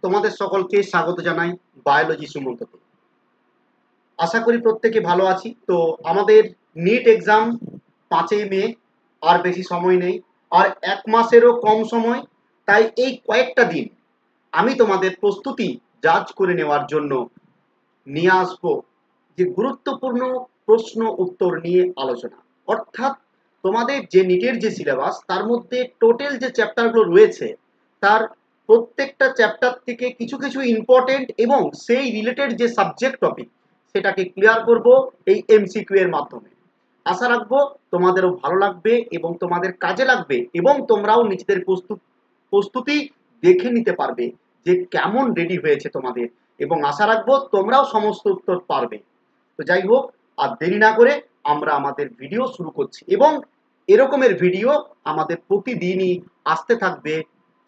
তোমাদের সকলকে স্বাগত জানাই বায়োলজি সুমন্ততে। আশা করি প্রত্যেকে ভালো আছি। তো আমাদের নিট এক্সাম 5ই মে, আর বেশি সময় নেই, আর 1 মাসেরও কম সময়। তাই এই কয়েকটা দিন আমি তোমাদের প্রস্তুতি জাজ করে নেওয়ার জন্য নিয়ে আসবো যে গুরুত্বপূর্ণ প্রশ্ন উত্তর নিয়ে আলোচনা। অর্থাৎ তোমাদের যে নিটের যে সিলেবাস, তার মধ্যে টোটাল যে চ্যাপ্টারগুলো রয়েছে, তার প্রত্যেকটা চ্যাপ্টার থেকে কিছু কিছু ইম্পর্টেন্ট এবং সেই রিলেটেড যে সাবজেক্ট টপিক, সেটাকে ক্লিয়ার করব এই এমসিকিউ এর মাধ্যমে। আশা রাখবো তোমাদেরও ভালো লাগবে এবং তোমাদের কাজে লাগবে, এবং তোমরাও নিজেদের প্রস্তুতি দেখে নিতে পারবে যে কেমন রেডি হয়েছে তোমাদের, এবং আশা রাখবো তোমরাও সমস্ত উত্তর পারবে। তো যাই হোক, আর দেরি না করে আমরা আমাদের ভিডিও শুরু করছি, এবং এরকমের ভিডিও আমাদের প্রতিদিনই আসতে থাকবে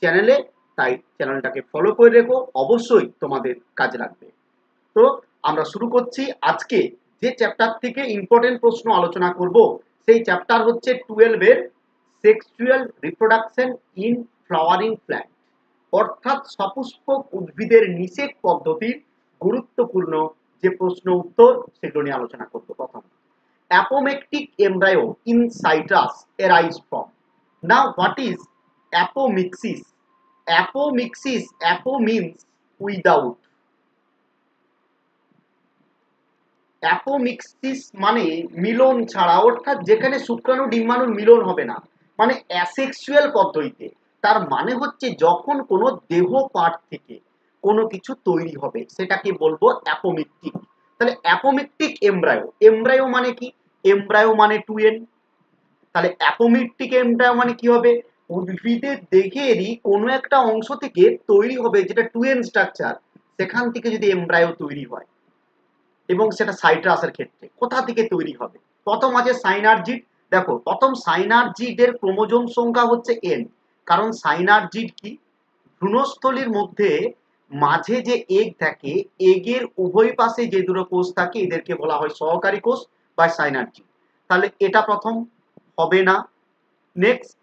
চ্যানেলে। তাই চ্যানেলটাকে ফলো করে রেখো, অবশ্যই তোমাদের কাজে লাগবে। তো আমরা শুরু করছি। আজকে যে চ্যাপ্টার থেকে ইম্পর্টেন্ট প্রশ্ন আলোচনা করব, সেই চ্যাপ্টার হচ্ছে 12 এর sexual reproduction in flowering plant, অর্থাৎ সপুষ্পক উদ্ভিদের নিষেক পদ্ধতির গুরুত্বপূর্ণ যে প্রশ্ন উত্তর, সেগুলো নিয়ে আলোচনা করব। প্রথম, apomictic embryo in citrus arise from. Now what is apomixis? Apomixis, apo means without, apomixis মানে মিলন ছাড়া, অর্থাৎ যেখানে শুক্রাণু ডিম্বাণুর মিলন হবে না, মানে অ্যাসেক্সুয়াল পদ্ধতিতে। তার মানে হচ্ছে যখন কোনো দেহ পার্ট থেকে কোনো কিছু তৈরি হবে, সেটাকে বলবো অ্যাপোমিক্টিক। তাহলে অ্যাপোমিক্টিক এমব্রায়ো, এমব্রায়ো মানে কি? এমব্রায়ো মানে টুয়েন। তাহলে অ্যাপোমিক্টিক এমব্রায়ো মানে কি হবে? উদ্ভিদের দেহেরই কোনো একটা অংশ থেকে তৈরি হবে, যেটা টুয়েন স্ট্রাকচার, সেখান থেকে যদি এমব্রায়ো তৈরি হয়, এবং সেটা সাইট্রাসের ক্ষেত্রে কোথা থেকে তৈরি হবে? প্রথম আছে সাইনারজিড। দেখো, প্রথম সাইনারজিডের ক্রোমোজোম সংখ্যা হচ্ছে এন। কারণ সাইনারজিড কি? ভ্রূণস্থলীর মধ্যে মাঝে যে এগ থাকে, এগের উভয় পাশে যে দুটো কোষ থাকে, এদেরকে বলা হয় সহকারী কোষ বা সাইনারজিড। তাহলে এটা প্রথম হবে না। Next,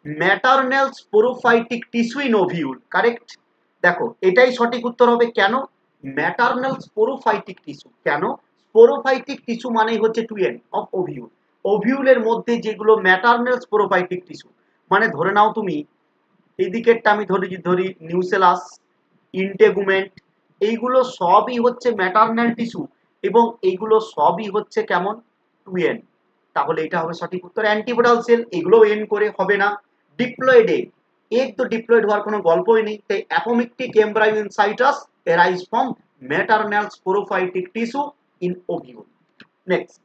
maternal sporophytic tissue in ovule, correct. দেখো, এটাই সঠিক উত্তর হবে। কেন ম্যাটারনাল স্পোরোফাইটিক টিস্যু? কেন স্পোরোফাইটিক টিস্যু মানেই হচ্ছে টুয়েন অফ ওভিউল। ওভিউলের মধ্যে যেগুলো ম্যাটারনাল স্পোরোফাইটিক টিস্যু, মানে ধরে নাও তুমি এই দিকেরটা আমি ধরি নিউসেলাস, ইন্টেগুমেন্ট, এইগুলো সবই হচ্ছে ম্যাটারনাল টিস্যু, এবং এইগুলো সবই হচ্ছে কেমন? টুয়েন। তাহলে এটা হবে সঠিক উত্তর। অ্যান্টিপোডাল সেল, এগুলো এন করে হবে না। ডিপ্লয়েড এগ, এগ তো ডিপ্লয়েড হওয়ার কোনো গল্পই নেই। তাই apomictic embryo in citrus arise from maternal sporophytic tissue in ovule. Next,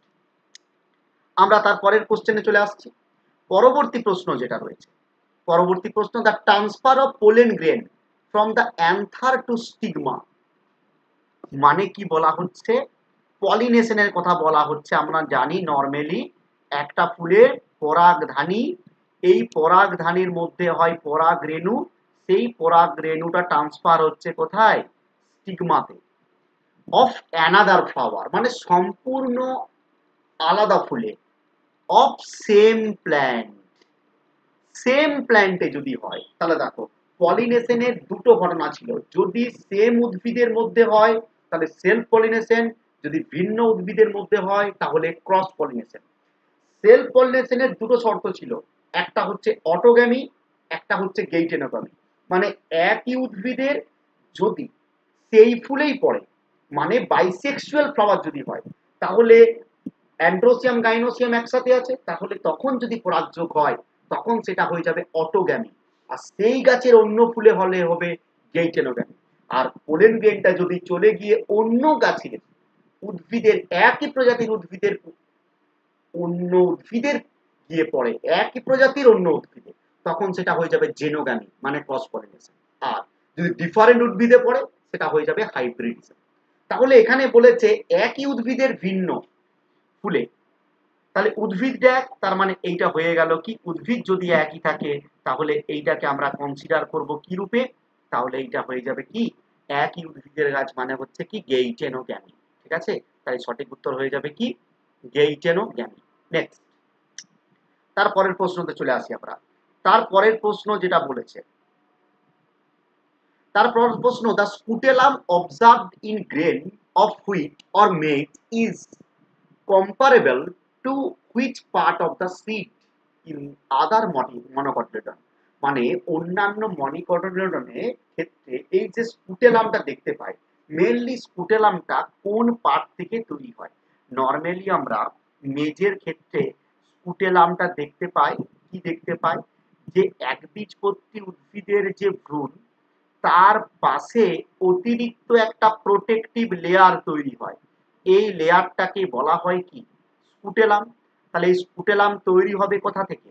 আমরা তার পরের কোশ্চেনে চলে আসছি। পরবর্তী প্রশ্ন যেটা রয়েছে, পরবর্তী প্রশ্ন, the transfer of pollen grain from the anther to stigma, মানে কি বলা হচ্ছে? পলিনেশনের কথা বলা হচ্ছে। আমরা জানি নর্মালি একটা ফুলের পরাগধানী, এই পরাগধানীর মধ্যে হয় পরাগরেণু, সেই পরাগরেণুটা ট্রান্সফার হচ্ছে কোথায়? স্টিগমাতে। অফ অ্যানাদার ফ্লাওয়ার মানে সম্পূর্ণ আলাদা ফুলে। অফ সেম প্ল্যান্ট, সেম প্ল্যান্টে যদি হয়, তাহলে দেখো পলিনেশনের দুটো ঘটনা ছিল। যদি সেম উদ্ভিদের মধ্যে হয় তাহলে সেলফ পলিনেশন, যদি ভিন্ন উদ্ভিদের মধ্যে হয় তাহলে ক্রস পলিনেশন। সেলফ পলিনেশনের দুটো শর্ত ছিল, একটা হচ্ছে অটোগ্যামি, একটা হচ্ছে গেইটেনোগামি। মানে একই উদ্ভিদের যদি সেই ফুলেই পড়ে, মানে বাইসেক্সুয়াল ফ্লাওয়ার যদি হয়, তাহলে অ্যান্ড্রোসিয়াম গাইনোসিয়াম একসাথে আছে, তাহলে তখন যদি পরাগযোগ হয় তখন সেটা হয়ে যাবে অটোগ্যামি। আর সেই গাছের অন্য ফুলে হলে হবে গেইটেনোগ্যামি। আর পোলেন গ্রেনটা যদি চলে গিয়ে অন্য গাছের উদ্ভিদের, একই প্রজাতির উদ্ভিদের অন্য উদ্ভিদের গিয়ে পড়ে, একই প্রজাতির অন্য উদ্ভিদে, তখন সেটা হয়ে যাবে জেনোগ্যামি, মানে ক্রস পলিনেশন। আর যদি ডিফারেন্ট উদ্ভিদে পড়ে সেটা হয়ে যাবে হাইব্রিডিজম। তাহলে এখানে বলেছে একই উদ্ভিদের ভিন্ন ফুলে, তাহলে উদ্ভিদ এক, তার মানে এইটা হয়ে গেল কি? উদ্ভিদ যদি একই থাকে তাহলে এইটাকে আমরা কনসিডার করব কি রূপে? তাহলে এইটা হয়ে যাবে কি? একই উদ্ভিদের গাছ মানে হচ্ছে কি? গেইটেনোগ্যামি। ঠিক আছে, তাই সঠিক উত্তর হয়ে যাবে কি? গেইটেনোগ্যামি। নেক্সট, তারপরের প্রশ্নতে চলে আসি আমরা। তারপরের প্রশ্ন যেটা বলেছে, তারপর প্রশ্ন, the scutellum observed in grain of wheat or maize is comparable to which part of the seed in other monocotyledon. মানে অন্যান্য মনিকটিলিডনের ক্ষেত্রে এই যে স্পুটেলামটা দেখতে পাই, মেনলি স্পুটেলামটা কোন পার্ট থেকে তৈরি হয়? নর্মালি আমরা মেজের ক্ষেত্রে স্পুটেলামটা দেখতে পাই, কি দেখতে পাই, যে একবীজপত্রী উদ্ভিদের যে ভ্রূণ তার পাশে অতিরিক্ত একটা প্রোটেক্টিভ লেয়ার তৈরি হয়, এই লেয়ারটাকে বলা হয় কি? স্পুটেলাম। তাহলে এই স্পুটেলাম তৈরি হবে কোথা থেকে?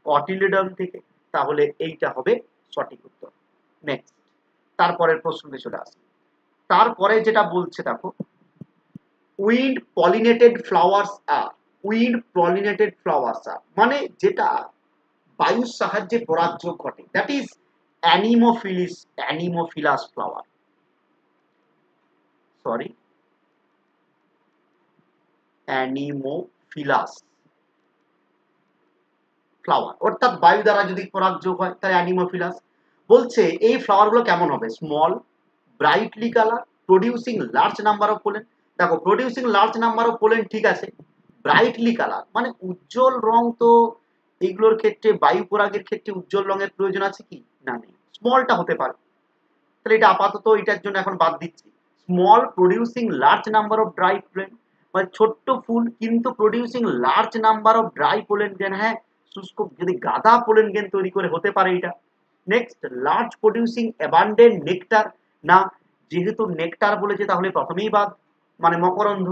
কটিলিডন থেকে। তাহলে এইটা হবে সঠিক উত্তর। নেক্সট, তারপরের প্রশ্নে চলে আসি। তারপরে যেটা বলছে দেখো, wind pollinated flowers are, wind pollinated flowers are মানে যেটা বায়ুর সাহায্যে পরাগযোগ ঘটে, that is anemophilous flower, sorry anemophilous flower, অর্থাৎ বায়ু দ্বারা যদি পরাগযোগ হয় তাহলে অ্যানিমোফিলাস। বলছে এই ফ্লাওয়ারগুলো কেমন হবে? Small, brightly colour, producing large number of pollen. দেখো producing large number of pollen ঠিক আছে, ব্রাইটলি কালার মানে উজ্জ্বল রং, তো এইগুলোর ক্ষেত্রে বায়ু পরাগের ক্ষেত্রে উজ্জ্বল রঙের প্রয়োজন আছে কি? না, নেই। স্মলটা হতে পারে, তাহলে এটা আপাতত এটার জন্য এখন বাদ দিচ্ছি। Small producing large number of dry pollen, মানে ছোট্ট ফুল কিন্তু producing large number of dry pollen grain. হ্যাঁ, শুষ্ক যদি গাদা পোলেন গ্রেন তৈরি করে হতে পারে এটা। Next, large producing abundant nectar, না, যেহেতু নেকটার বলেছে তাহলে প্রথমেই বাদ, মানে মকরন্ধ।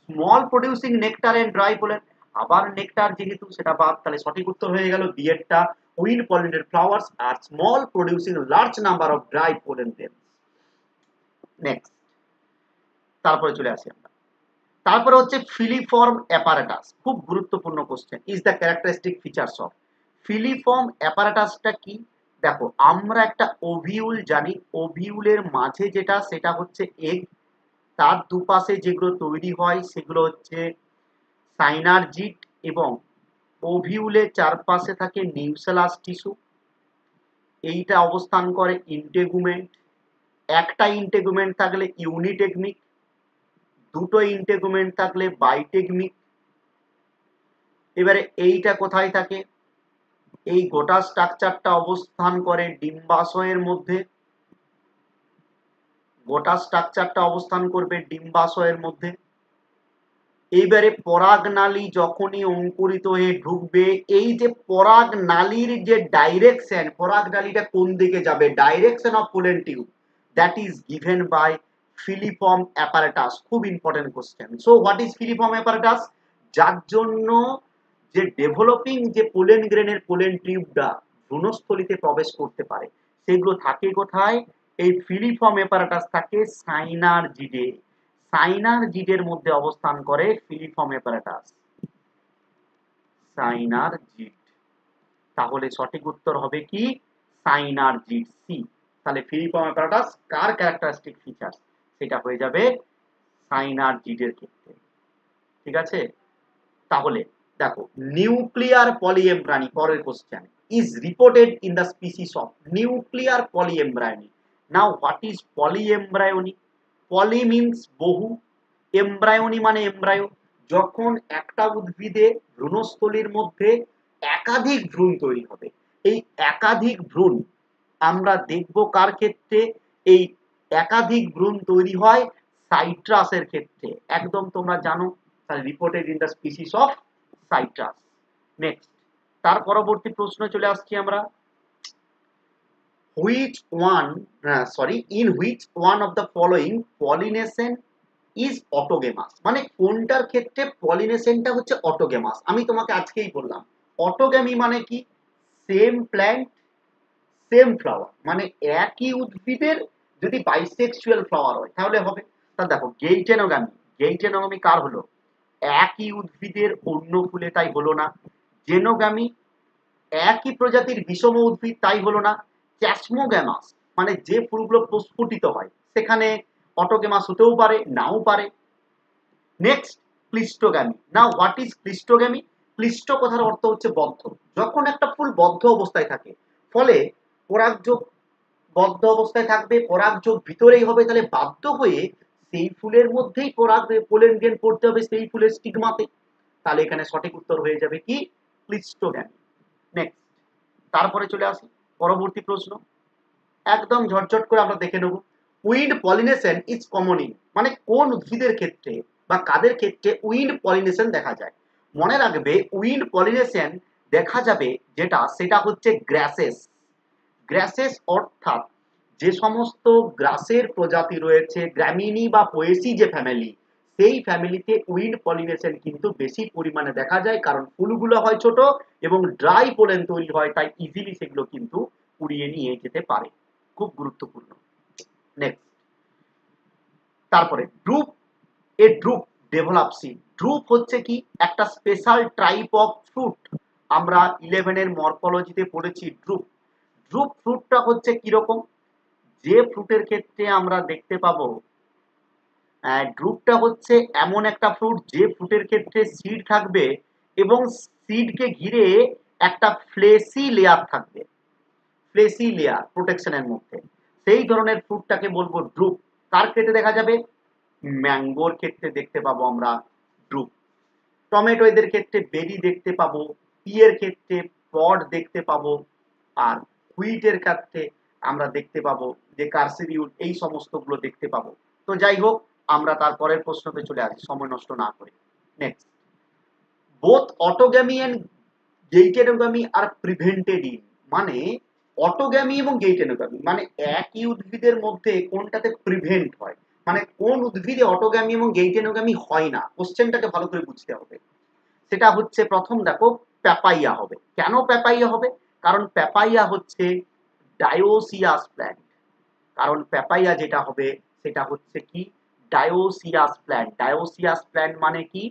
Small producing nectar and dry pollen, আবার নেকটার যেহেতু সেটা বাদ, তাহলে সঠিক উত্তর হয়ে গেল বিয়েরটা, wind pollinated flowers are small producing large number of dry pollen grain. Next, তারপরে চলে আসি আমরা। তারপরে হচ্ছে ফিলিফর্ম অ্যাপারেটাস, খুব গুরুত্বপূর্ণ question, is the characteristic features of. Filiform অ্যাপারেটাসটা কি? দেখো আমরা একটা ওভিউল জানি, ওভিউলের মাঝে যেটা সেটা হচ্ছে এগ, তার দুপাশে যেগুলো তৈরি হয় সেগুলো হচ্ছে সাইনারজিড, এবং ওভিউলের চারপাশে থাকে নিউসেলাস টিস্যু, এইটা অবস্থান করে ইন্টেগুমেন্ট। একটা ইন্টেগুমেন্ট থাকলে ইউনিটেগমিক, দুটো ইন্টেগুমেন্ট থাকলে বাইটেগমিক। এবারে এইটা কোথায় থাকে? এই গোটা স্ট্রাকচারটা অবস্থান করে ডিম্বাশয়ের মধ্যে, গোটা স্ট্রাকচারটা অবস্থান করবে ডিম্বাশয়ের মধ্যে। এইবারে পরাগ নালী যখনই অঙ্কুরিত হয়ে ঢুকবে, এই যে পরাগ নালীর যে ডাইরেকশন, পরাগ নালীটা কোন দিকে যাবে, direction of pollen tube, that is given by filiform apparatus. খুব important question. So what is filiform apparatus? যার জন্য যে ডেভেলপিং যে পোলেন গ্রেনের পোলেন টিউবটা ভ্রূণস্থলিতে প্রবেশ করতে পারে, সেগুলো থাকে কোথায়? এই ফিলিফর্ম অ্যাপারেটাস থাকে সাইনারজিডে, সাইনারজিডের মধ্যে অবস্থান করে ফিলিফর্ম অ্যাপারেটাস, সাইনারজিড। তাহলে সঠিক উত্তর হবে কি? সাইনারজিড, সি। তাহলে ফিলিফর্ম অ্যাপারেটাস কার ক্যারেক্টারিস্টিক ফিচার? সেটা হয়ে যাবে সাইনারজিডের ক্ষেত্রে। ঠিক আছে, তাহলে দেখো নিউক্লিয়ার পলিএমব্রায়োনি, পরের question, is reported in the species of nuclear polyembryony. Now what is polyembryony? Poly means বহু, এমব্রায়োনি মানে এমব্রায়ো, যখন একটা উদ্ভিদে ভ্রূণস্থলীর মধ্যে একাধিক ভ্রূণ তৈরি হবে। এই একাধিক ভ্রূণ আমরা দেখব কার ক্ষেত্রে? এই একাধিক ভ্রূণ তৈরি হয় সাইট্রাসের ক্ষেত্রে, একদম তোমরা জানো। তাহলে reported in the species of citrus. Next, তার পরবর্তী প্রশ্ন চলে আসছি আমরা, which one in which one of the following pollination is autogamous, মানে কোনটার ক্ষেত্রে পলিনেশনটা হচ্ছে অটোগেমাস? আমি তোমাকে আজকেই বললাম অটোগ্যামি মানে কি, সেম প্ল্যান্ট সেম ফ্লাওয়ার, মানে একই উদ্ভিদের যদি বাইসেক্সুয়াল ফ্লাওয়ার হয় তাহলে হবে। তাহলে দেখো গেইটেনোগামি, গেইটেনোগামি কার হলো? একই উদ্ভিদের অন্য ফুলে, তাই হলো না। জেনোগামি একই প্রজাতির বিষম উদ্ভিদ, তাই হলো না। ক্যাসমোগ্যামাস মানে যে ফুলগুলো প্রস্ফুটিত হয়, সেখানে অটোগেমাস হতেও পারে, নাও পারে। Next, cleistogamy. Now what is cleistogamy? ক্লিষ্ট কথার অর্থ হচ্ছে বদ্ধ, যখন একটা ফুল বদ্ধ অবস্থায় থাকে, ফলে পরাগযোগ বদ্ধ অবস্থায় থাকবে, পরাগযোগ ভিতরেই হবে, তাহলে বাধ্য হয়ে সেই ফুলের মধ্যেই পোলেন গ্রেন পড়তে হবে সেই ফুলের স্টিগমাতে। তাহলে এখানে সঠিক উত্তর হয়ে যাবে কি ক্লিস্টোগ্যামি। নেক্সট, তারপরে চলে আসি পরবর্তী প্রশ্ন, একদম ঝটঝট করে আমরা দেখে নেব। Wind pollination is common in, মানে কোন উদ্ভিদের ক্ষেত্রে বা কাদের ক্ষেত্রে উইন্ড পলিনেশন দেখা যায়। মনে রাখবে উইন্ড পলিনেশন দেখা যাবে যেটা, সেটা হচ্ছে গ্রাসেস। গ্রাসেস অর্থাৎ যে সমস্ত গ্রাসের প্রজাতি রয়েছে, গ্রামিনি বা পোয়েসি যে ফ্যামিলি, সেই ফ্যামিলিতে উইন্ড পলিনেশন কিন্তু বেশি পরিমাণে দেখা যায়, কারণ ফুলগুলো হয় ছোট এবং ড্রাই পোলেন তৈরি হয়, তাই ইজিলি সেগুলো কিন্তু কুড়িয়ে নিয়ে যেতে পারে। খুব গুরুত্বপূর্ণ। নেক্সট, তারপরে ড্রুপ, এ ড্রুপ ডেভেলপস ইন, ড্রুপ হচ্ছে কি একটা স্পেশাল টাইপ অফ ফ্রুট। আমরা 11 এর মরফোলজিতে পড়েছি ড্রুপ। ড্রুপ ফ্রুটটা হচ্ছে কিরকম, যে ফ্রুটের ক্ষেত্রে আমরা দেখতে পাবো, ড্রুপটা হচ্ছে এমন একটা ফ্রুট যে ফ্রুটের ক্ষেত্রে সিড থাকবে এবং সিডকে ঘিরে একটা ফ্লেসি লেয়ার থাকবে, ফ্লেসি লেয়ার প্রোটেকশনের মধ্যে, সেই ধরনের ফ্রুটটাকে বলবো ড্রুপ। কার ক্ষেত্রে দেখা যাবে, ম্যাঙ্গোর ক্ষেত্রে দেখতে পাবো আমরা ড্রুপ। টমেটো এদের ক্ষেত্রে বেরি দেখতে পাবো, পিয়ের ক্ষেত্রে পড দেখতে পাবো, আর হুইটের ক্ষেত্রে আমরা দেখতে পাবো যে কার্সিডিউল, এই সমস্তগুলো দেখতে পাবো। তো যাই হোক, আমরা তারপরের প্রশ্নতে চলে আসি সময় নষ্ট না করে। Next, both autogamy and geitonogamy are prevented in, মানে অটোগ্যামি এবং গেইটেনোগামি মানে একই উদ্ভিদের মধ্যে কোনটাতে প্রিভেন্ট হয়, মানে কোন উদ্ভিদে অটোগ্যামি এবং গেইটেনোগামি হয় না, কোশ্চেনটাকে ভালো করে বুঝতে হবে। সেটা হচ্ছে প্রথম দেখো প্যাপাইয়া হবে। কেন প্যাপাইয়া হবে, কারণ প্যাপাইয়া হচ্ছে ডায়োসিয়াস প্ল্যান্ট। কারণ প্যাপাইয়া যেটা হবে সেটা হচ্ছে কি ডায়োসিয়াস প্ল্যান্ট। ডায়োসিয়াস প্ল্যান্ট মানে কি,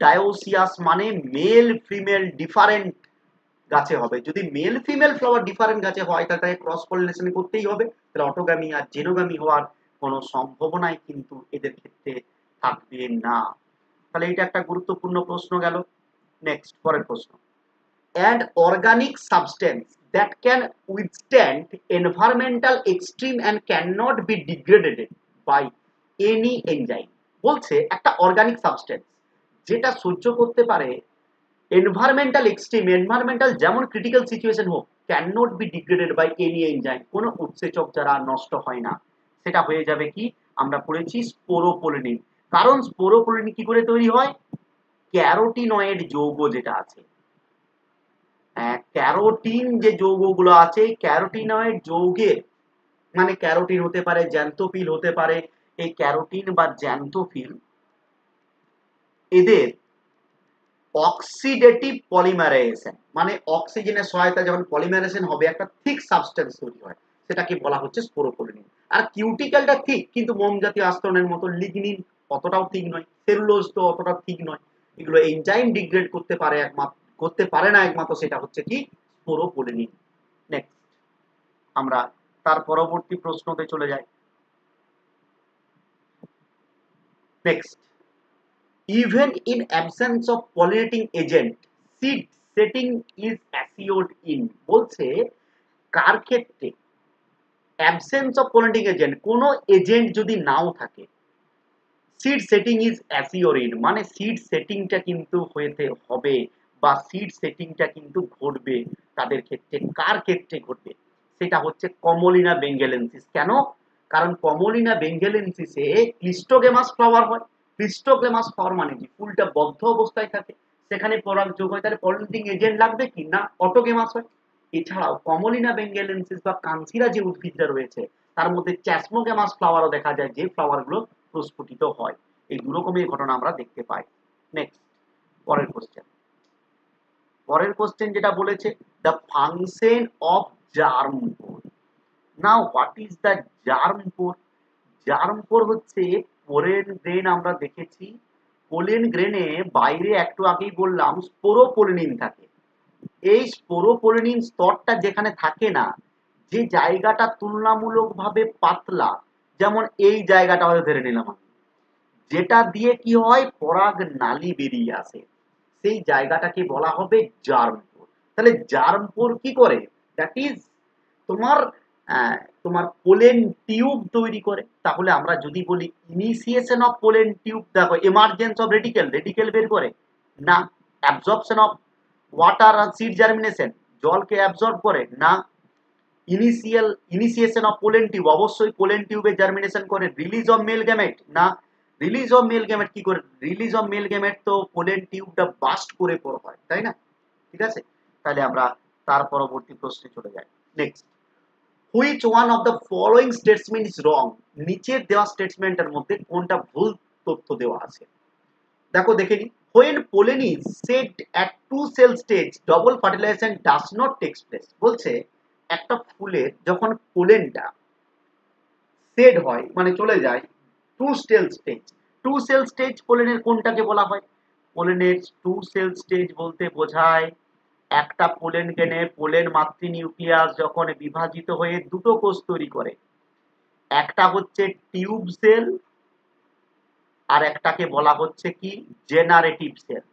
ডায়োসিয়াস মানে মেল ফিমেল ডিফারেন্ট গাছে হবে। যদি মেল ফিমেল ফ্লাওয়ার ডিফারেন্ট গাছে হয় তাহলে তাকে ক্রস পলিনেশন করতেই হবে, তাহলে অটোগামি আর জেনোগামি হওয়ার কোনো সম্ভাবনাই কিন্তু এদের ক্ষেত্রে থাকবে না। তাহলে এটা একটা গুরুত্বপূর্ণ প্রশ্ন গেল। নেক্সট, পরের প্রশ্ন, and organic substance that can withstand environmental extreme and cannot be degraded by any enzyme। বলছে একটা অর্গানিক সাবস্টেন্স যেটা সহ্য করতে পারে এনভায়রনমেন্টাল এক্সট্রিম, এনভায়রনমেন্টাল যেমন ক্রিটিক্যাল সিচুয়েশন হোক, can not be degraded by any enzyme, কোনো উৎসেচক দ্বারা নষ্ট হয় না, সেটা হয়ে যাবে কি আমরা পড়েছি স্পোরোপোলিনিন। কারণ স্পোরোপোলিনিন কি করে তৈরি হয়, ক্যারোটিনয়েড যৌগ যেটা আছে, ক্যারোটিন যে যৌগগুলো আছে, ক্যারোটিনয়েড যৌগের মানে ক্যারোটিন হতে পারে, জ্যান্থোফিল হতে পারে, এই ক্যারোটিন বা জ্যান্থোফিল এদের অক্সিডেটিভ পলিমারাইজেশন মানে অক্সিজেনের সহায়তা যখন পলিমারাইজেশন হবে একটা থিক সাবস্টেন্স তৈরি হয়, সেটাকে বলা হচ্ছে স্পোরোপোলিনিন। আর কিউটিক্যালটা ঠিক, কিন্তু মোম জাতীয় আস্তরণের মতো। লিগনিন অতটাও ঠিক নয়, সেলুলোজ তো অতটা ঠিক নয়, এগুলো এনজাইম ডিগ্রেড করতে পারে একমাত্র, করতে পারে না একমাত্র, সেটা হচ্ছে কি স্পোরোপোলিনিন। নেক্সট, আমরা তার পরবর্তী প্রশ্নতে চলে যাই। Next, even in absence of pollinating agent seed setting is assured in, বলছে কার ক্ষেত্রে অ্যাবসেন্স অফ পোলিনেটিং এজেন্ট, কোনো এজেন্ট যদি নাও থাকে, seed setting is assure in, মানে সিড সেটিংটা কিন্তু হতে হবে বা সিড সেটিংটা কিন্তু ঘটবে তাদের ক্ষেত্রে। কার ক্ষেত্রে ঘটবে, সেটা হচ্ছে কমোলিনা বেঙ্গেলেন্সিস। কেন, কারণ কমোলিনা বেঙ্গেলেন্সিসে ক্লিস্টোগেমাস ফ্লাওয়ার হয়। ক্লিস্টোগ্লেমাস ফ্লাওয়ার মানে কি, ফুলটা বদ্ধ অবস্থায় থাকে, সেখানে পরাগযোগ হয়, তাহলে পলিনেটিং এজেন্ট লাগবে কি না, অটোগেমাস হয়। এছাড়াও কমোলিনা বেঙ্গেলেন্সিস বা কানসিরা যে উদ্ভিদটা রয়েছে তার মধ্যে চ্যাসমোগেমাস ফ্লাওয়ারও দেখা যায়, যে ফ্লাওয়ারগুলো প্রস্ফুটিত হয়। এই দু রকমের ঘটনা আমরা দেখতে পাই। নেক্সট, পরের কোশ্চেন, পরের কোশ্চেন যেটা বলেছে the function of germ pore. Now what is the germ pore? Germ pore হচ্ছে পোলেন গ্রেন। আমরা দেখেছি পোলেন গ্রেনে বাইরে একটু আগেই বললাম স্পোরোপোলিনিন থাকে। এই স্পোরোপোলিনিন স্তরটা যেখানে থাকে না, যে জায়গাটা তুলনামূলকভাবে পাতলা, যেমন এই জায়গাটা হয়তো ধরে নিলাম, যেটা দিয়ে কি হয় পরাগ নালী বেরিয়ে আসে, সেই জায়গাটাকে বলা হবে জার্ম পোর। তাহলে জার্ম পোর কি করে, দ্যাট ইজ তোমার তোমার পোলেন টিউব তৈরি করে। তাহলে আমরা যদি বলি ইনিশিয়েশন অফ পোলেন টিউব, দেখো এমার্জেন্স অফ রেডিকেল, রেডিকেল বের করে না। অ্যাবজর্পশন অফ ওয়াটার আর সিড জার্মিনেশন, জলকে অ্যাবজর্ব করে না। ইনিশিয়েশন অফ পোলেন টিউব, অবশ্যই পোলেন টিউবে জার্মিনেশন করে। রিলিজ অফ মেল গ্যামেট না। রিলিজ অফ মেল গ্যামেট কি করে? রিলিজ অফ মেল গ্যামেট তো পোলেন টিউবটা বাস্ট করে পর হয়, তাই না? ঠিক আছে, তাহলে আমরা তার পরবর্তী প্রশ্নে চলে যাই। Next, which one of the following statement is wrong? নিচের দেওয়া স্টেটমেন্টের মধ্যে কোনটা ভুল তথ্য দেওয়া আছে? দেখো দেখে নি। when pollen is set at two cell stage double fertilization does not take place। বলছে একটা ফুলের যখন পোলেনটা সেট হয় মানে চলে যায় two cell stage, two cell stage পোলেনের কোনটাকে বলা হয়? পোলেনের টু সেল স্টেজ বলতে বোঝায় একটা পোলেন গ্রেনে পোলেন মাতৃ নিউক্লিয়াস যখন বিভাজিত হয়ে দুটো কোষ তৈরি করে, একটা হচ্ছে টিউব সেল আর একটাকে বলা হচ্ছে কি জেনারেটিভ সেল।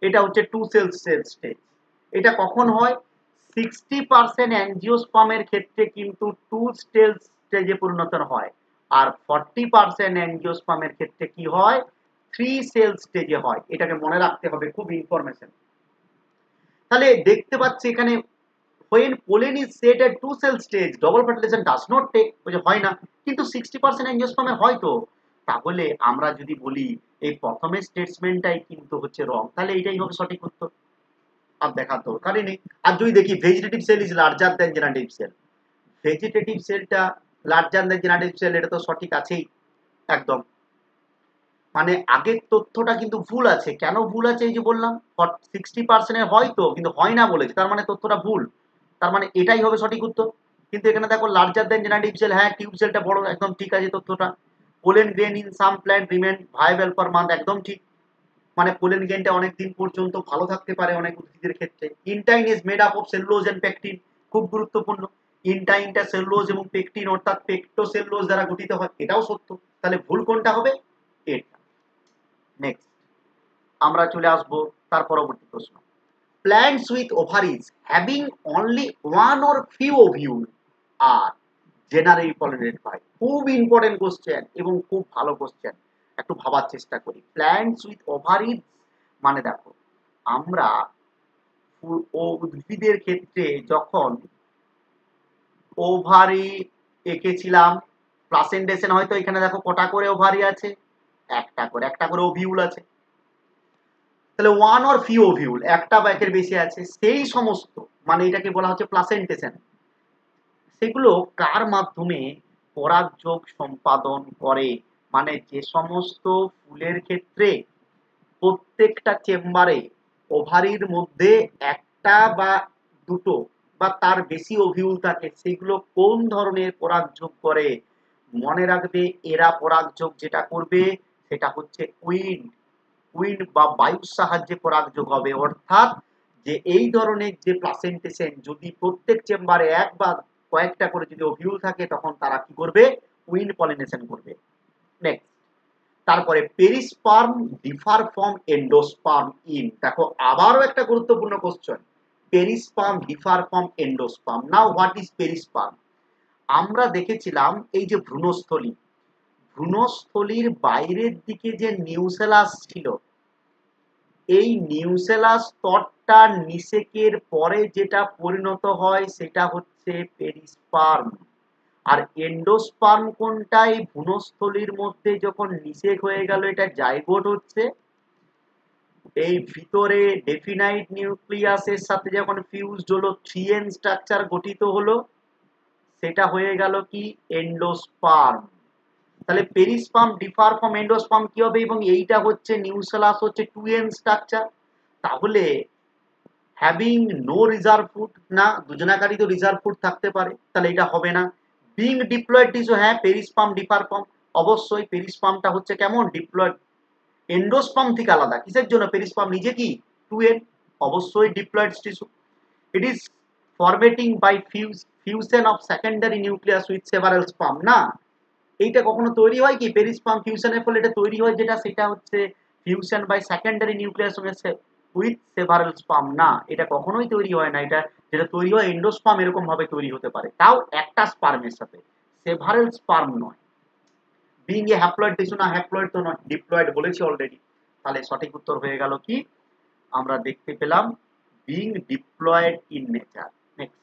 এটা হচ্ছে টু সেল স্টেজ। এটা কখন হয়? 60% অ্যাঞ্জিওস্পার্মের ক্ষেত্রে কিন্তু টু সেল স্টেজে পরিণত হয়, আর 40% অ্যাঞ্জিওস্পার্মের ক্ষেত্রে কি হয়? থ্রি সেল স্টেজে হয়। এটাকে মনে রাখতে হবে, খুব ইনফরমেশন। তাহলে দেখতে পাচ্ছি এখানে when pollen is set at two cell stage double fertilization does not take, হয় না, কিন্তু 60% অ্যাঞ্জিওস্পার্মে হয় তো। তাহলে আমরা যদি বলি এই প্রথমের স্টেটমেন্টটাই কিন্তু হচ্ছে রং, তাহলে এটাই হবে সঠিক উত্তর, আর দেখার দরকারই নেই। আর যদি দেখি vegetative cell is larger than generative cell, vegetative সেলটা লার্জার দ্যান জেনারেটিভ সেল, এটা তো সঠিক আছেই একদম। মানে আগের তথ্যটা কিন্তু ভুল আছে। কেন ভুল আছে? এই যে বললাম 60% হয় তো, কিন্তু হয় না বলেছে, তার মানে তথ্যটা ভুল, তার মানে এটাই হবে সঠিক উত্তর। কিন্তু এখানে দেখো লার্জার দেন জেনারেটিভ সেল, হ্যাঁ টিউব সেলটা বড়, একদম ঠিক আছে তথ্যটা। Pollen grain in some plant remain viable for month, একদম ঠিক, মানে পোলেন গ্রেনটা অনেক দিন পর্যন্ত ভালো থাকতে পারে অনেক উদ্ভিদের ক্ষেত্রে। Intine is made up of cellulose and pectin, খুব গুরুত্বপূর্ণ। ইনটাইনটা সেলুলোজ এবং পেকটিন অর্থাৎ পেকটোসেলুলোজ দ্বারা গঠিত হয়, এটাও সত্য। তাহলে ভুল কোনটা হবে? এটা। নেক্সট আমরা চলে আসবো তার পরবর্তী প্রশ্ন। Plants with ovaries having only one or few ovule are generally pollinated by, খুব ইম্পর্টেন্ট কোশ্চেন এবং খুব ভালো কোশ্চেন, একটু ভাবার চেষ্টা করি। প্ল্যান্টস উইথ ওভারিজ মানে দেখো আমরা উদ্ভিদের ক্ষেত্রে যখন ওভারি এঁকেছিলাম, প্লাসেন্টেশন হয়তো এখানে দেখো কটা করে ওভারি আছে? একটা করে ওভিউল আছে। তাহলে ওয়ান অর ফিউ ওভিউল, একটা বা একের বেশি আছে, সেই সমস্ত মানে এটাকে বলা হচ্ছে প্লাসেন্টেশন। সেগুলো কার মাধ্যমে পরাগযোগ সম্পাদন করে? মানে যে সমস্ত ফুলের ক্ষেত্রে প্রত্যেকটা চেম্বারে ওভারির মধ্যে একটা বা দুটো বা তার বেশি ওভিউল থাকে, সেগুলো কোন ধরনের পরাগযোগ করে? মনে রাখবে এরা পরাগযোগ যেটা করবে সেটা হচ্ছে উইন্ড বা বায়ুর সাহায্যে পরাগযোগ হবে। অর্থাৎ যে এই ধরনের যে প্লাসেন্টেশন, যদি প্রত্যেক চেম্বারে এক বা কয়েকটা করে যদি ওভিউল থাকে, তখন তারা কি করবে? উইন্ড পলিনেশন করবে। নেক্সট, তারপরে perisperm differ from endosperm in, দেখো আবারও একটা গুরুত্বপূর্ণ question, perisperm differ from endosperm. Now what is perisperm? আমরা দেখেছিলাম এই যে ভ্রূণস্থলী, ভ্রূণস্থলীর বাইরের দিকে যে নিউসেলাস ছিল, এই নিউসেলাস স্তরটা নিষেকের পরে যেটা পরিণত হয় সেটা হচ্ছে পেরিস্পার্ম। আর এন্ডোস্পার্ম কোনটা? এই ভ্রূণস্থলীর মধ্যে যখন নিষেক হয়ে গেল, এটা জাইগোট হচ্ছে, এই ভিতরে ডেফিনাইট নিউক্লিয়াসের সাথে যখন ফিউজড হলো 3n স্ট্রাকচার গঠিত হলো, সেটা হয়ে গেল কি? এন্ডোস্পার্ম। তাহলে পেরিস্পার্ম ডিফার ফ্রম এন্ডোস্পার্ম কি হবে? এবং এইটা হচ্ছে নিউসেলাস হচ্ছে 2n স্ট্রাকচার। তাহলে হ্যাভিং নো রিজার্ভ ফুড, না দুজনাকারই তো রিজার্ভ ফুড থাকতে পারে, তাহলে এটা হবে না। বিং ডিপ্লয়েড টিস্যু, হ্যাঁ পেরিস্পার্ম ডিফার ফ্রম, অবশ্যই পেরিস্পার্মটা হচ্ছে কেমন? ডিপ্লয়েড, এন্ডোস্পার্ম থেকে আলাদা। কিসের জন্য? পেরিস্পার্ম নিজে কি 2n, অবশ্যই diploid tissue. It is formatting by fusion of secondary nucleus with several sperm, না এইটা কখনো তৈরি হয় কি? পেরিস্পার্ম ফিউশনের ফলে এটা তৈরি হয় যেটা, সেটা হচ্ছে fusion by secondary nucleus with several sperm না, এটা কখনোই তৈরি হয় না। এটা যেটা তৈরি হয় এন্ডোস্পার্ম এরকম ভাবে তৈরি হতে পারে, তাও একটা স্পার্মের সাথে, সেভারাল স্পার্ম নয়। বিং এ হ্যাপ্লয়েড কিছু না, হ্যাপ্লয়েড তো নয়, ডিপ্লয়েড বলেছি অলরেডি। তাহলে সঠিক উত্তর হয়ে গেল কি, আমরা দেখতে পেলাম being diploid in nature. Next,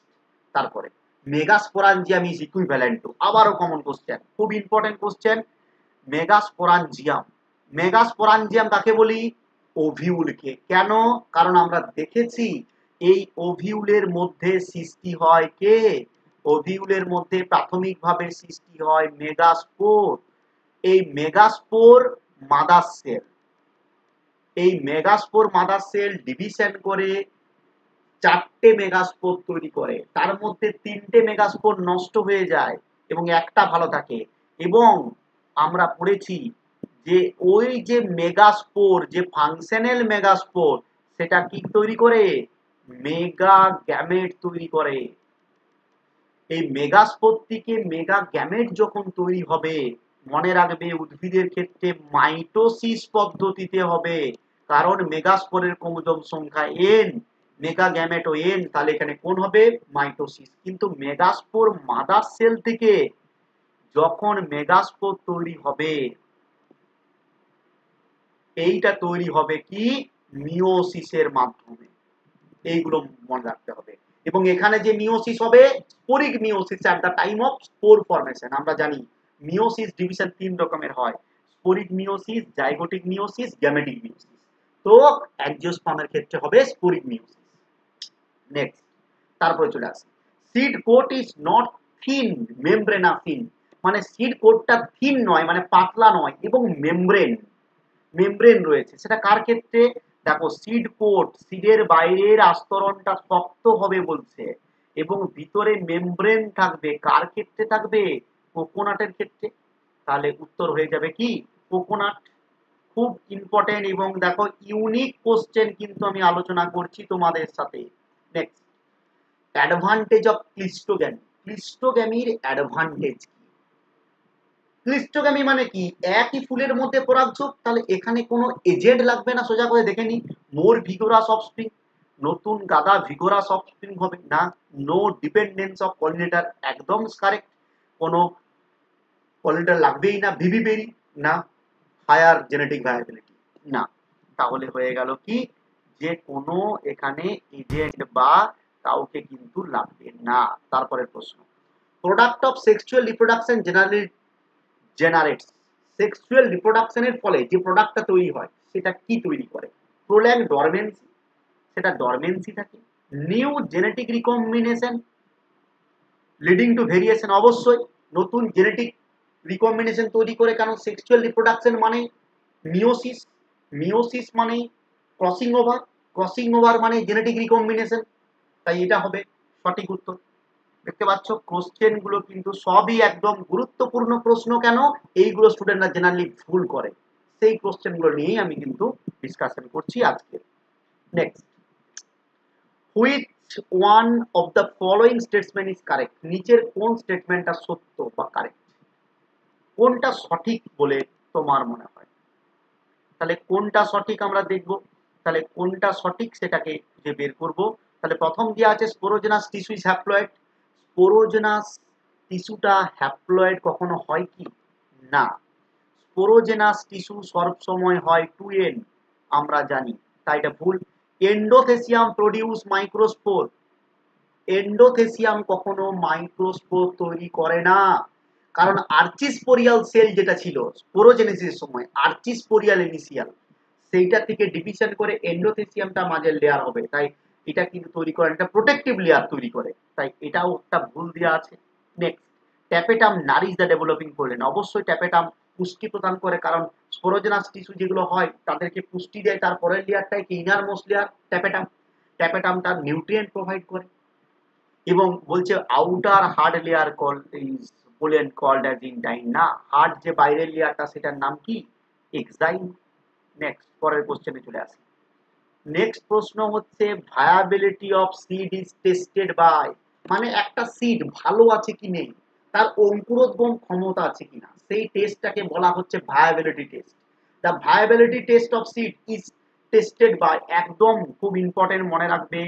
তারপরে মেগাস্পোরাঞ্জিয়াম ইজ ইকুইভ্যালেন্ট টু, আবারও কমন কোশ্চেন, খুব ইম্পর্টেন্ট কোশ্চেন। মেগাস্পোরাঞ্জিয়াম, মেগাস্পোরাঞ্জিয়াম কাকে বলি? ওভিউলকে। কেন? কারণ আমরা দেখেছি এই ওভিউলের মধ্যে সৃষ্টি হয় কে? ওভিউলের মধ্যে প্রাথমিকভাবে সৃষ্টি হয় মেগাস্পোর। এই মেগাস্পোর মাদার সেল, এই মেগাস্পোর মাদার সেল ডিভিশন করে 4টে মেগাস্পোর তৈরি করে, তার মধ্যে 3টে মেগাস্পোর নষ্ট হয়ে যায় এবং একটা ভালো থাকে। এবং আমরা পড়েছি যে ওই যে মেগাস্পোর, যে ফাংশনাল মেগাস্পোর, সেটা কি তৈরি করে? মেগা গ্যামেট তৈরি করে। এই মেগাস্পোর থেকে মেগা গ্যামেট যখন তৈরি হবে, মনে রাখবে উদ্ভিদের ক্ষেত্রে মাইটোসিস পদ্ধতিতে হবে, কারণ মেগাস্পোরের ক্রোমোজোম সংখ্যা n, মেগা গ্যামেটও n, তাহলে এখানে কোন হবে? মাইটোসিস। কিন্তু মেগাস্পোর মাদার সেল থেকে যখন মেগাস্পোর তৈরি হবে, এইটা তৈরি হবে কি? মিওসিসের মাধ্যমে। এইগুলো মনে রাখতে হবে। এবং এখানে যে মিওসিস হবে, sporic meiosis at the time of spore formation. আমরা জানি মিওসিস ডিভিশন 3 রকমের হয়, sporic meiosis, zygotic meiosis, gametic meiosis. তো অ্যাঞ্জিওস্পার্মের ক্ষেত্রে হবে স্পোরিক মিওসিস। নেক্সট, তারপরে চলে আসি, seed coat is not thin, membranous thin. মানে সিড কোটটা থিন নয়, মানে পাতলা নয়, এবং মেমব্রেন, মেমব্রেন রয়েছে। সেটা কার ক্ষেত্রে? দেখো, সিড কোট, সিডের বাইরের আস্তরণটা শক্ত হবে বলছে, এবং ভিতরে মেমব্রেন থাকবে। কার ক্ষেত্রে থাকবে? কোকোনাটের ক্ষেত্রে। তাহলে উত্তর হয়ে যাবে কি? কোকোনাট। খুব ইম্পর্টেন্ট এবং দেখো ইউনিক কোশ্চেন কিন্তু আমি আলোচনা করছি তোমাদের সাথে। Next, advantage of cleistogamy. ক্লিস্টোগ্যামির অ্যাডভান্টেজ কি? ক্লিস্টোগ্যামি মানে কি? একই ফুলের মধ্যে পরাগযোগ, তাহলে এখানে কোনো এজেন্ট লাগবে না। সোজা করে দেখে নি, মোর ভিগোরাস অফস্প্রিং, নতুন গাদা ভিগোরাস অফস্প্রিং হবে না। নো ডিপেন্ডেন্স অফ পলিনেটার, একদম কারেক্ট, কোনো পলিনেটার লাগবেই না। ভিভিবেরি না। হায়ার জেনেটিক ভায়াবিলিটি না। তাহলে হয়ে গেল কি, যে কোনো এখানে এজেন্ট বা কাউকে কিন্তু লাগবে না। তারপরের প্রশ্ন, product of sexual reproduction generates. Sexual রিপ্রোডাকশনের ফলে যে প্রোডাক্টটা তৈরি হয় সেটা কি তৈরি করে? প্রোল্যাং ডরমেন্সি, সেটা ডরমেন্সি থাকে। New genetic recombination leading to variation, অবশ্যই নতুন জেনেটিক রিকম্বিনেশন তৈরি করে, কারণ সেক্সুয়াল রিপ্রোডাকশন মানে মিওসিস, মিওসিস মানে ক্রসিং ওভার, ক্রসিং ওভার মানে জেনেটিক রিকম্বিনেশন। তাই এটা হবে সঠিক উত্তর। দেখতে পাচ্ছ কোশ্চেন গুলো কিন্তু সবই একদম গুরুত্বপূর্ণ প্রশ্ন। কেন? এইগুলো স্টুডেন্টরা জেনারেলি ভুল করে, সেই কোশ্চেন গুলো নিয়েই আমি কিন্তু ডিসকাশন করছি আজকে। Next, which one of the following statement is correct. নিচের কোন স্টেটমেন্টটা সত্য বা কারেক্ট, কোনটা সঠিক বলে তোমার মনে হয়? তাহলে কোনটা সঠিক আমরা দেখব। তাহলে কোনটা সঠিক সেটাকে খুঁজে বের করব। তাহলে প্রথম যে আছে, sporogenous tissue is haploid. Sporogenous টিস্যুটা হ্যাপ্লয়েড কখনো হয় কি? না। স্পোরোজেনাস টিস্যু সবসময় হয় 2n, আমরা জানি, তাই এটা ভুল। Endothecium produce microspore. এন্ডোথেসিয়াম কখনো মাইক্রোস্পোর তৈরি করে না, কারণ আর্চিস্পোরিয়াল সেল যেটা ছিল স্পোরোজেনেসিসের সময়, আর্চিস্পোরিয়াল ইনিশিয়াল, সেইটা থেকে ডিভিশন করে এন্ডোথেসিয়ামটা মাঝের লেয়ার হবে, তাই এটা কিন্তু তৈরি করে, এটা প্রোটেক্টিভ লেয়ার তৈরি করে, তাই এটাও একটা ভুল দেওয়া আছে। Next, tapetum nourish the developing pollen. অবশ্যই ট্যাপেটাম পুষ্টি প্রদান করে, কারণ স্পোরোজেনাস টিস্যু যেগুলো হয় তাদেরকে পুষ্টি দেয়, তারপরের লেয়ারটাই কি inner most layer tapetum. Tapetum তার নিউট্রিয়েন্ট প্রোভাইড করে। এবং বলছে আউটার হার্ড লেয়ার বলেন কল্ড অ্যাজ ইনটাইন, না, হার্ড যে বাইরের লেয়ারটা সেটার নাম কি? এক্সাইন। নেক্সট, পরের কোশ্চেনে চলে আসি। নেক্সট প্রশ্ন হচ্ছে, viability of seed is tested by, মানে একটা সিড ভালো আছে কি নেই, তার অঙ্কুরোদ্গম ক্ষমতা আছে কিনা, সেই টেস্টটাকে বলা হচ্ছে viability test. The viability test of seed is tested by, একদম খুব ইম্পর্টেন্ট মনে রাখবে,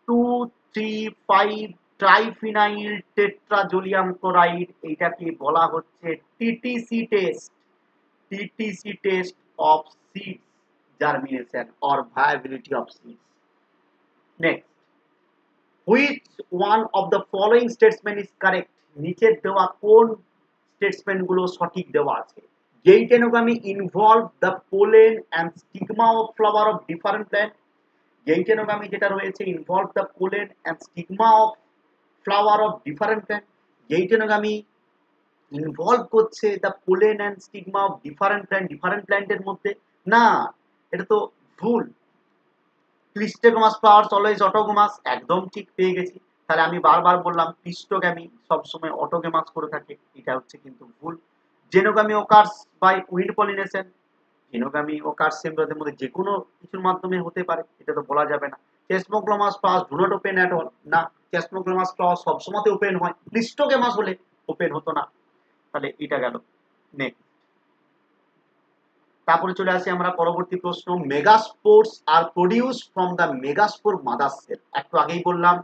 2,3,5 ট্রাইফিনাইল টেট্রাজোলিয়াম ক্লোরাইড, এইটাকে বলা হচ্ছে TTC test, TTC test of seeds germination or viability of seeds. Next, which one of the following statement is correct? নিচের দেওয়া কোন স্টেটমেন্ট গুলো সঠিক দেওয়া আছে? Geitonogamy involve the pollen and stigma of flower of different plant. Geitonogamy যেটা রয়েছে involve the pollen and stigma of flower of different plant. Geitonogamy involve করছে the pollen and stigma of different প্ল্যান্টের মধ্যে না, এটা তো ভুল। ক্লিস্টেগমাস ফ্লাওয়ার্স অলওয়েজ অটোগমাস, একদম ঠিক পেয়ে গেছি। তাহলে আমি বারবার বললাম ক্লিস্টোগ্যামি সবসময় অটোগেমাস করে থাকে, এটা হচ্ছে কিন্তু ভুল। Xenogamy occurs by wind pollination, xenogamy occurs সেমব্রদের মধ্যে যে কোনো কিছুর মাধ্যমে হতে পারে, এটা তো বলা যাবে না। Chasmogamous flowers do not open at all, না, চেসমোগ্লোমাস ফ্লাওয়ার্স সবসময় ওপেন হয়, ক্লিস্টোগ্যামাস হলে ওপেন হতো না। তাহলে এটা গেল। নেক্সট, তারপরে চলে আসি আমরা পরবর্তী প্রশ্ন, megaspores are produce from the megaspore mother cell. একটু আগেই বললাম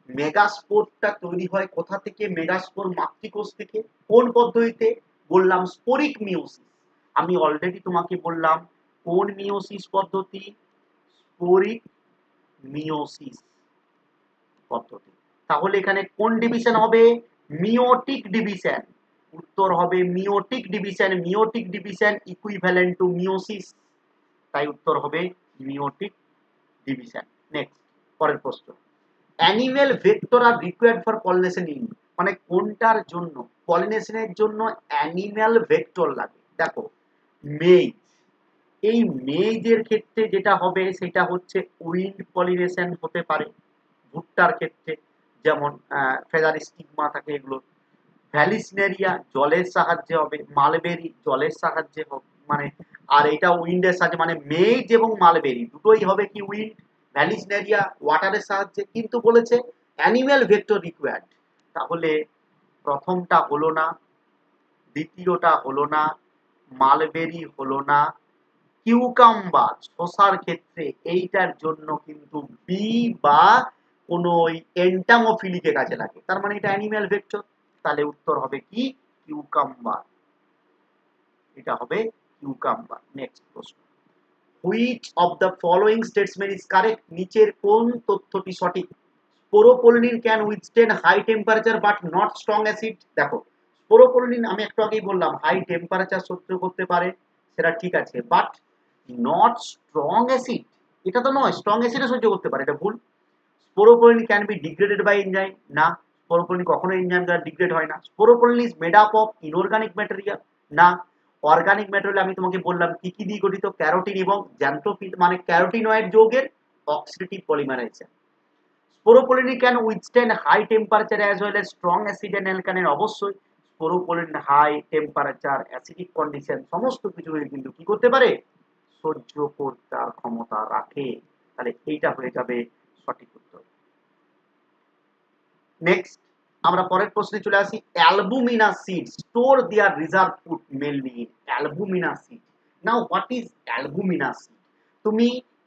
মেগাস্পোরটা তৈরি হয় কোথা থেকে? মেগাস্পোর মাতৃকোষ থেকে। কোন পদ্ধতিতে? বললাম স্পোরিক মিওসিস। আমি অলরেডি তোমাকে বললাম কোন মিওসিস পদ্ধতি? স্পোরিক মিওসিস পদ্ধতি। তাহলে এখানে কোন ডিভিশন হবে? Meiotic division. উত্তর হবে meiotic division. Meiotic division equivalent to meiosis, তাই উত্তর হবে মিওটিক ডিভিশন। নেক্সট, পরের প্রশ্ন, animal vector are required for pollination in, মানে কোনটার জন্য পলিনেশনের জন্য অ্যানিমেল ভেক্টর লাগে? দেখো মেজ, এই মেজের ক্ষেত্রে যেটা হবে সেটা হচ্ছে উইন্ড পলিনেশন হতে পারে। ভুট্টার ক্ষেত্রে যেমন ফেদার স্টিগমা থাকে এগুলো। ভ্যালিসনেরিয়া জলের সাহায্যে হবে, মালবেরি জলের সাহায্যে হবে, মানে আর এটা উইন্ডের সাহায্যে, মানে মেজ এবং মালবেরি দুটোই হবে কি উইন্ড, ভ্যালিসনেরিয়া ওয়াটারের সাহায্যে, কিন্তু বলেছে অ্যানিম্যাল ভেক্টর রিকোয়ার্ড। তাহলে প্রথমটা হলো না, দ্বিতীয়টা হলো না, মালবেরি হলো না, কিউকাম্বার শসার ক্ষেত্রে এইটার জন্য কিন্তু বি বা কোনো ওই এন্টামোফিলিকে কাজে লাগে, তার মানে এটা অ্যানিম্যাল ভেক্টর। তাহলে উত্তর হবে কি? কিউকাম্বার, এটা হবে কিউকাম্বার। নেক্সট প্রশ্ন, which of the following statement is correct? নিচের কোন তথ্যটি সঠিক? Sporopollenin can withstand high temperature but not strong acid. দেখো স্পোরোপোলিন আমি একটু আগেই বললাম হাই টেম্পারেচার সহ্য করতে পারে, সেটা ঠিক আছে, বাট নট স্ট্রং অ্যাসিড, এটা তো নয়, স্ট্রং অ্যাসিডে সহ্য করতে পারে, এটা ভুল। Sporopollenin can be degraded by enzyme, না, স্পোরোপোলিন কখনো এনজাইম দ্বারা ডিগ্রেড হয় না। Sporopollenin is made up of inorganic material, না, অর্গানিক ম্যাটেরিয়াল আমি তোমাকে বললাম কি কি দিয়ে গঠিত, ক্যারোটিন এবং জ্যান্থোফিল মানে ক্যারোটিনয়েড যৌগের oxidative polymerization. Sporopollenin can withstand high temperature as well as strong acid and alkaline, অবশ্যই sporopollenin high temperature acidic condition সমস্ত কিছু কিন্তু কি করতে পারে? সহ্য করতে ক্ষমতা রাখে। তাহলে এইটা হয়ে যাবে সঠিক উত্তর। নেক্সট, আমরা পরের প্রশ্নে চলে আসি, albuminous seed store their reserve food mainly in albuminous seed. Now what is albuminous seed? তুমি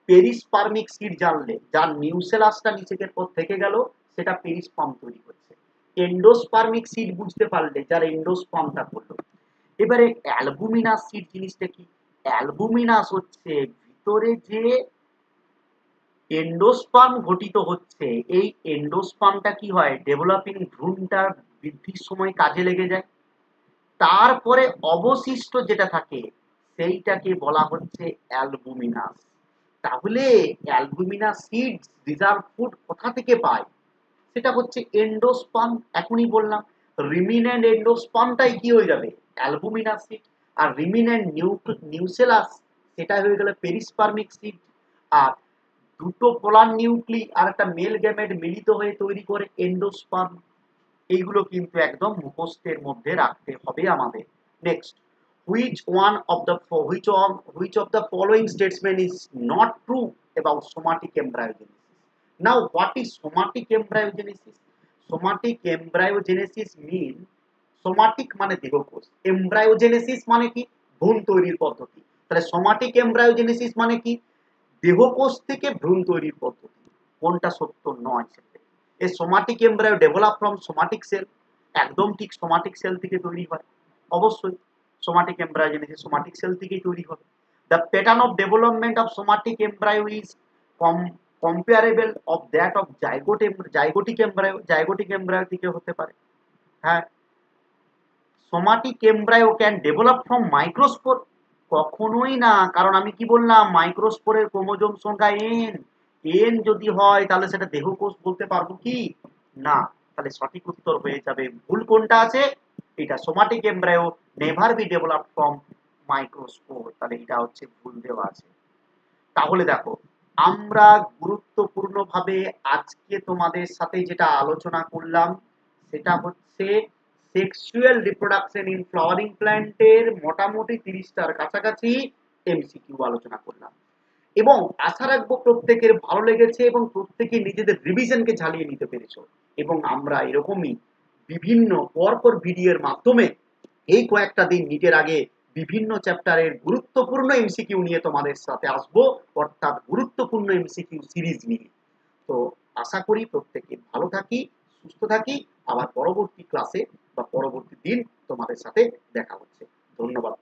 পেরিসপার্মিক সিড জানলে, যার নিউসেলাসটা নিচের পর থেকে গেল, সেটা পেরিসপার্ম তৈরি করছে। এন্ডোস্পার্মিক সিড বুঝতে পারলে, যার এন্ডোস্পার্মটা করলো। এবারে অ্যালবুমিনাস সিড জিনিসটা কি? অ্যালবুমিনাস হচ্ছে ভিতরে যে এন্ডোস্পার্ম ঘটিত হচ্ছে, এই এন্ডোস্পার্মটা কি হয়? ডেভেলপিং ভ্রূণটার বৃদ্ধির সময় কাজে লেগে যায়, তারপরে অবশিষ্ট যেটা থাকে সেইটাকে বলা হচ্ছে অ্যালবুমিনাস। তাহলে অ্যালবুমিনাস সিডস রিজার্ভ ফুড কোথা থেকে পায়? সেটা হচ্ছে এন্ডোস্পার্ম, এখনই বললাম। রিমিন্যান্ট এন্ডোস্পার্মটাই কি হয়ে যাবে? Albuminous seed. আর রিমিন্যান্ট নিউসেলাস সেটা হয়ে গেল পেরিসপার্মিক সিড। আর দুটো পোলার নিউক্লি আর একটা মেল গ্যামেট মিলিত হয়ে তৈরি করে এন্ডোস্পার্ম। এইগুলো কিন্তু একদম মুখস্থের মধ্যে রাখতে হবে আমাদের। Next, which of the following statement is not true about somatic embryogenesis? Now what is somatic embryogenesis? Somatic embryogenesis mean, somatic মানে দেহকোষ, embryogenesis মানে কি? ভ্রূণ তৈরির পদ্ধতি। তাহলে somatic embryogenesis মানে কি? দেহকোষ থেকে ভ্রূণ তৈরির পদ্ধতি, কোনটা সত্য নয় সেটা। এই somatic embryo develop from somatic sell, একদম ঠিক সোমাটিক সেল থেকে তৈরি হয়, অবশ্যই সোমাটিক এমব্রায়োজেনেসিস সোমাটিক সেল থেকেই তৈরি হবে। The pattern of development of somatic embryo is comparable of that of zygotic embryo থেকে হতে পারে। হ্যাঁ, somatic embryo can develop from microspore, কখনোই না, কারণ আমি কি বললাম মাইক্রোস্পোরের ক্রোমোজোম সংখ্যা এন যদি হয় তাহলে সেটা দেহকোষ বলতে পারবো কি না, তাহলে সঠিক উত্তর হয়ে যাবে ভুল কোনটা আছে, এটা somatic embryo never be develop from microspore, তাহলে এটা হচ্ছে ভুল দেওয়া আছে। তাহলে দেখো আমরা গুরুত্বপূর্ণভাবে আজকে তোমাদের সাথে যেটা আলোচনা করলাম সেটা হচ্ছে সেক্সুয়াল রিপ্রোডাকশন ইন ফ্লাওয়ারিং প্ল্যান্টের মোটামুটি 30টার কাছাকাছি এমসিকিউ আলোচনা করলাম, এবং আশা রাখবো প্রত্যেকের ভালো লেগেছে এবং প্রত্যেকে নিজেদের রিভিশনকে ঝালিয়ে নিতে পেরেছো, এবং আমরা এরকমই বিভিন্ন পরপর ভিডিওর মাধ্যমে এই কয়েকটা দিন নিটের আগে বিভিন্ন চ্যাপ্টারের গুরুত্বপূর্ণ এমসিকিউ নিয়ে তোমাদের সাথে আসবো, অর্থাৎ গুরুত্বপূর্ণ এমসিকিউ সিরিজ নিয়ে। তো আশা করি প্রত্যেকে ভালো থাকি, সুস্থ থাকি, আবার পরবর্তী ক্লাসে বা পরবর্তী দিন তোমাদের সাথে দেখা হচ্ছে। ধন্যবাদ।